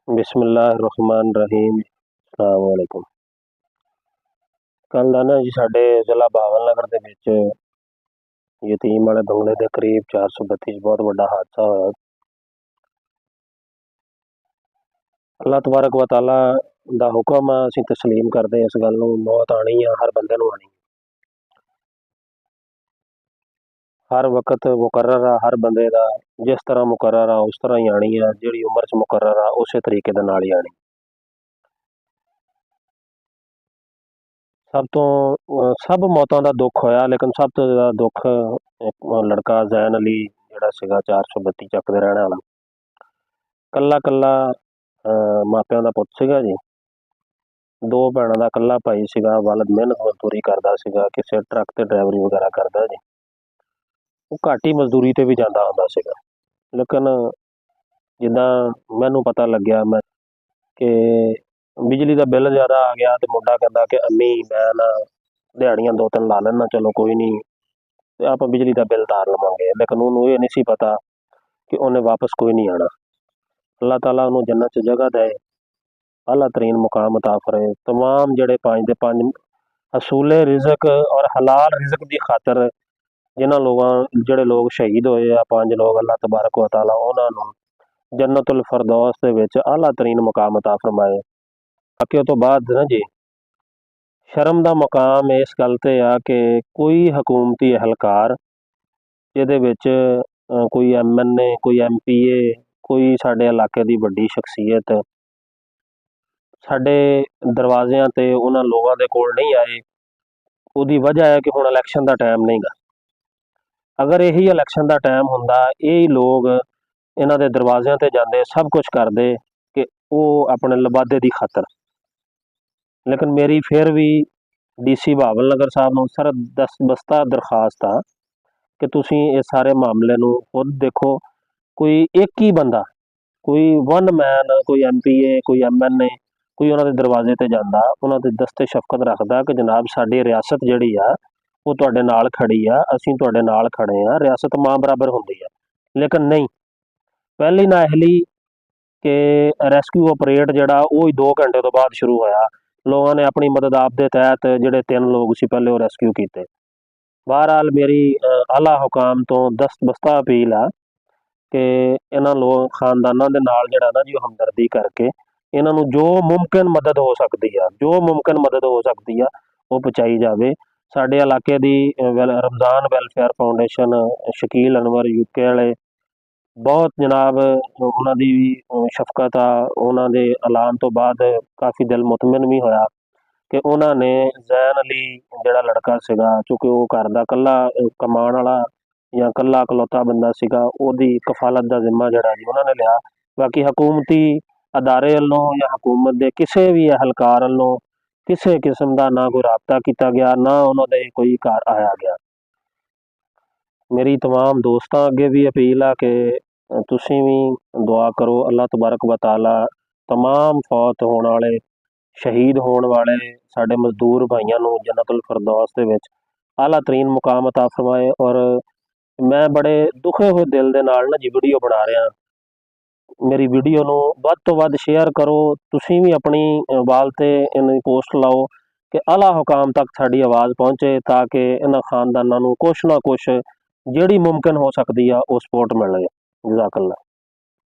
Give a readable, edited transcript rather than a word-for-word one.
बिस्मिल्लाहिर्रहमानिर्रहीम। अस्सलाम वालेकुम। ਕੱਲ੍ਹ ਦਾ ਨਾ ਜੀ ਸਾਡੇ ਜ਼ਿਲ੍ਹਾ ਬਹਾਵਲ ਨਗਰ ਦੇ ਵਿੱਚ ਯਤੀਮ ਵਾਲੇ ਬੰਗਲੇ ਦੇ ਕਰੀਬ 432 'ਚ ਬਹੁਤ ਵੱਡਾ ਹਾਦਸਾ ਹੋਇਆ। ਅੱਲਾਹ ਤਬਾਰਕ व तआला ਦਾ ਹੁਕਮ ਆ, ਅਸੀਂ ਤਸਲੀਮ ਕਰਦੇ ਇਸ ਗੱਲ ਨੂੰ। ਮੌਤ ਆਣੀ ਆ, ਹਰ ਬੰਦੇ ਨੂੰ ਆਣੀ, ਹਰ ਵਕਤ ਮੁਕਰਰ ਆ, ਹਰ ਬੰਦੇ ਦਾ ਜਿਸ ਤਰ੍ਹਾਂ ਮੁਕਰਰ ਆ ਉਸ ਤਰ੍ਹਾਂ ਹੀ ਆਣੀ ਆ। ਜਿਹੜੀ ਉਮਰ 'ਚ ਮੁਕਰਰ ਆ ਉਸੇ ਤਰੀਕੇ ਦੇ ਨਾਲ ਹੀ ਆਣੀ। ਸਭ ਮੌਤਾਂ ਦਾ ਦੁੱਖ ਹੋਇਆ, ਲੇਕਿਨ ਸਭ ਤੋਂ ਜ਼ਿਆਦਾ ਦੁੱਖ ਲੜਕਾ ਜ਼ੈਨ ਅਲੀ ਜਿਹੜਾ ਸੀਗਾ 432 ਚੱਕ ਦੇ ਰਹਿਣ ਵਾਲਾ, ਕੱਲਾ ਮਾਪਿਆਂ ਦਾ ਪੁੱਤ ਸੀਗਾ ਜੀ। 2 ਭੈਣਾਂ ਦਾ ਕੱਲਾ ਭਾਈ ਸੀਗਾ। ਵਾਲਦ ਮਿਹਨਤ ਮਜ਼ਦੂਰੀ ਕਰਦਾ ਸੀਗਾ, ਕਿਸੇ ਟਰੱਕ ਤੇ ਡਰਾਈਵਰੀ ਵਗੈਰਾ ਕਰਦਾ ਜੀ। ਉਹ ਘੱਟ ਹੀ ਮਜ਼ਦੂਰੀ ਤੇ ਵੀ ਜਾਂਦਾ ਹੁੰਦਾ ਸੀਗਾ, ਲੇਕਿਨ ਜਿੱਦਾਂ ਮੈਨੂੰ ਪਤਾ ਲੱਗਿਆ ਕਿ ਬਿਜਲੀ ਦਾ ਬਿੱਲ ਜ਼ਿਆਦਾ ਆ ਗਿਆ ਤੇ ਮੁੰਡਾ ਕਹਿੰਦਾ ਕਿ ਅੰਮੀ ਮੈਂ ਨਾ ਦਿਹਾੜੀਆਂ 2-3 ਲਾ ਲੈਣਾ, ਚਲੋ ਕੋਈ ਨਹੀਂ ਤੇ ਆਪਾਂ ਬਿਜਲੀ ਦਾ ਬਿੱਲ ਤਾਰ ਲਵਾਂਗੇ। ਲੇਕਿਨ ਉਹਨੂੰ ਇਹ ਨਹੀਂ ਸੀ ਪਤਾ ਕਿ ਉਹਨੇ ਵਾਪਸ ਕੋਈ ਨਹੀਂ ਆਉਣਾ। ਅੱਲਾਹ ਤਾਲਾ ਉਹਨੂੰ ਜੰਨਤ 'ਚ ਜਗ੍ਹਾ ਦੇ, ਆਲਾ ਤਰੀਨ ਮੁਕਾਮ ਅਤਾ ਫਰੇ। ਤਮਾਮ ਜਿਹੜੇ 5 ਦੇ 5 ਅਸੂਲੇ ਰਿਜ਼ਕ ਔਰ ਹਲਾਲ ਰਿਜ਼ਕ ਦੀ ਖਾਤਰ ਜਿਹੜੇ ਲੋਕ ਸ਼ਹੀਦ ਹੋਏ ਆ, 5 ਲੋਕ, ਅੱਲਾਹ ਤਬਾਰਕ व तआला ਉਹਨਾਂ ਨੂੰ ਜੰਨਤੁਲ ਫਰਦੌਸ ਦੇ ਵਿੱਚ ਆਲਾ ਤਰੀਨ ਮੁਕਾਮ ਅਤਾ ਫਰਮਾਏ। ਬਾਕੀ ਉਹ ਤੋਂ ਬਾਅਦ ਨਾ ਜੀ, ਸ਼ਰਮ ਦਾ ਮੁਕਾਮ ਇਸ ਗੱਲ 'ਤੇ ਆ ਕਿ ਕੋਈ ਹਕੂਮਤੀ ਅਹਿਲਕਾਰ ਜਿਹਦੇ ਵਿੱਚ ਕੋਈ MNA, ਕੋਈ MPA, ਕੋਈ ਸਾਡੇ ਇਲਾਕੇ ਦੀ ਵੱਡੀ ਸ਼ਖਸੀਅਤ ਸਾਡੇ ਦਰਵਾਜ਼ਿਆਂ 'ਤੇ ਉਹਨਾਂ ਲੋਕਾਂ ਦੇ ਕੋਲ ਨਹੀਂ ਆਏ। ਉਹਦੀ ਵਜ੍ਹਾ ਹੈ ਕਿ ਹੁਣ ਇਲੈਕਸ਼ਨ ਦਾ ਟਾਈਮ ਨਹੀਂ ਗਾ। ਅਗਰ ਇਹੀ ਇਲੈਕਸ਼ਨ ਦਾ ਟਾਈਮ ਹੁੰਦਾ, ਇਹ ਲੋਕ ਇਹਨਾਂ ਦੇ ਦਰਵਾਜ਼ਿਆਂ 'ਤੇ ਜਾਂਦੇ, ਸਭ ਕੁਝ ਕਰਦੇ ਕਿ ਉਹ ਆਪਣੇ ਲਬਾਦੇ ਦੀ ਖਾਤਰ। ਲੇਕਿਨ ਮੇਰੀ ਫਿਰ ਵੀ DC ਬਹਾਵਲ ਨਗਰ ਸਾਹਿਬ ਨੂੰ ਸਰਬਸਤਾ ਦਰਖਾਸਤ ਆ ਕਿ ਤੁਸੀਂ ਇਹ ਸਾਰੇ ਮਾਮਲੇ ਨੂੰ ਖੁਦ ਦੇਖੋ। ਕੋਈ ਇੱਕ ਹੀ ਬੰਦਾ, ਕੋਈ 1 ਮੈਨ, ਕੋਈ MPA, ਕੋਈ MNA, ਕੋਈ ਉਹਨਾਂ ਦੇ ਦਰਵਾਜ਼ੇ 'ਤੇ ਜਾਂਦਾ, ਉਹਨਾਂ ਦੇ ਦਸਤੇ ਸ਼ਫਕਤ ਰੱਖਦਾ ਕਿ ਜਨਾਬ ਸਾਡੀ ਰਿਆਸਤ ਜਿਹੜੀ ਆ ਉਹ ਤੁਹਾਡੇ ਨਾਲ ਖੜੀ ਆ, ਅਸੀਂ ਤੁਹਾਡੇ ਨਾਲ ਖੜੇ ਆ, ਰਿਆਸਤ ਮਾਂ ਬਰਾਬਰ ਹੁੰਦੀ ਆ। ਲੇਕਿਨ ਨਹੀਂ, ਪਹਿਲੀ ਨਾਅਹਲੀ ਕਿ ਰੈਸਕਿਊ ਆਪਰੇਟ ਜਿਹੜਾ ਉਹ ਹੀ 2 ਘੰਟੇ ਤੋਂ ਬਾਅਦ ਸ਼ੁਰੂ ਹੋਇਆ। ਲੋਕਾਂ ਨੇ ਆਪਣੀ ਮਦਦ ਆਪ ਦੇ ਤਹਿਤ ਜਿਹੜੇ 3 ਲੋਕ ਸੀ ਪਹਿਲੇ ਉਹ ਰੈਸਕਿਊ ਕੀਤੇ। ਬਹਰਹਾਲ ਮੇਰੀ ਆਲਾ ਹੁਕਾਮ ਤੋਂ ਦਸਤਬਸਤਾ ਅਪੀਲ ਆ ਕਿ ਇਹਨਾਂ ਲੋਕ ਖਾਨਦਾਨਾਂ ਦੇ ਨਾਲ ਜਿਹੜਾ ਨਾ ਜੀ ਉਹ ਹਮਦਰਦੀ ਕਰਕੇ ਇਹਨਾਂ ਨੂੰ ਜੋ ਮੁਮਕਿਨ ਮਦਦ ਹੋ ਸਕਦੀ ਆ, ਉਹ ਪਹੁੰਚਾਈ ਜਾਵੇ। ਸਾਡੇ ਇਲਾਕੇ ਦੀ Ramzan welfare foundation, Shakeel Anwar UK ਵਾਲੇ, ਬਹੁਤ ਜਨਾਬ ਉਹਨਾਂ ਦੀ ਵੀ ਸ਼ਫਕਤ ਆ। ਉਹਨਾਂ ਦੇ ਐਲਾਨ ਤੋਂ ਬਾਅਦ ਕਾਫੀ ਦਿਲ ਮੁਤਮਿਨ ਵੀ ਹੋਇਆ ਕਿ ਉਹਨਾਂ ਨੇ ਜ਼ੈਨ ਅਲੀ ਜਿਹੜਾ ਲੜਕਾ ਸੀਗਾ, ਚੂँकि ਉਹ ਘਰ ਦਾ ਇਕੱਲਾ ਕਮਾਉਣ ਵਾਲਾ ਜਾਂ ਇਕੱਲਾ ਇਕਲੌਤਾ ਬੰਦਾ ਸੀਗਾ, ਉਹਦੀ ਕਫਾਲਤ ਦਾ ਜ਼ਿੰਮਾ ਜਿਹੜਾ ਜੀ ਉਹਨਾਂ ਨੇ ਲਿਆ। ਬਾਕੀ ਹਕੂਮਤੀ ਅਦਾਰੇ ਵੱਲੋਂ ਜਾਂ ਹਕੂਮਤ ਦੇ ਕਿਸੇ ਵੀ ਅਹਿਲਕਾਰ ਵੱਲੋਂ ਕਿਸੇ ਕਿਸਮ ਦਾ ਨਾ ਕੋਈ ਰਾਬਤਾ ਕੀਤਾ ਗਿਆ, ਨਾ ਉਹਨਾਂ ਦੇ ਕੋਈ ਘਰ ਆਇਆ ਗਿਆ। ਮੇਰੀ ਤਮਾਮ ਦੋਸਤਾਂ ਅੱਗੇ ਵੀ ਅਪੀਲ ਆ ਕਿ ਤੁਸੀਂ ਵੀ ਦੁਆ ਕਰੋ, ਅੱਲਾਹ ਤਬਾਰਕ व तआला तमाम ਫੌਤ ਹੋਣ ਵਾਲੇ, ਸ਼ਹੀਦ ਹੋਣ ਵਾਲੇ ਸਾਡੇ ਮਜ਼ਦੂਰ ਭਾਈਆਂ ਨੂੰ ਜੰਨਤੁਲ ਫਰਦੌਸ ਦੇ ਵਿੱਚ ਆਲਾ ਤਰੀਨ ਮੁਕਾਮ ਅਤਾ ਫਰਮਾਏ। ਔਰ ਮੈਂ ਬੜੇ ਦੁਖੇ ਹੋਏ ਦਿਲ ਦੇ ਨਾਲ ਨਾ ਜੀ ਵੀਡੀਓ ਬਣਾ ਰਿਹਾ। ਮੇਰੀ ਵੀਡੀਓ ਨੂੰ ਵੱਧ ਤੋਂ ਵੱਧ ਸ਼ੇਅਰ ਕਰੋ। ਤੁਸੀਂ ਵੀ ਆਪਣੀ ਵਾਲ 'ਤੇ ਇਹਨਾਂ ਦੀ ਪੋਸਟ ਲਾਓ ਕਿ ਆਲਾ ਹੁਕਾਮ ਤੱਕ ਸਾਡੀ ਆਵਾਜ਼ ਪਹੁੰਚੇ, ਤਾਂ ਕਿ ਇਹਨਾਂ ਖਾਨਦਾਨਾਂ ਨੂੰ ਕੁਛ ਨਾ ਕੁਛ ਜਿਹੜੀ ਮੁਮਕਿਨ ਹੋ ਸਕਦੀ ਆ ਉਹ ਸਪੋਰਟ ਮਿਲੇ। ਜਜ਼ਾਕੱਲਾ।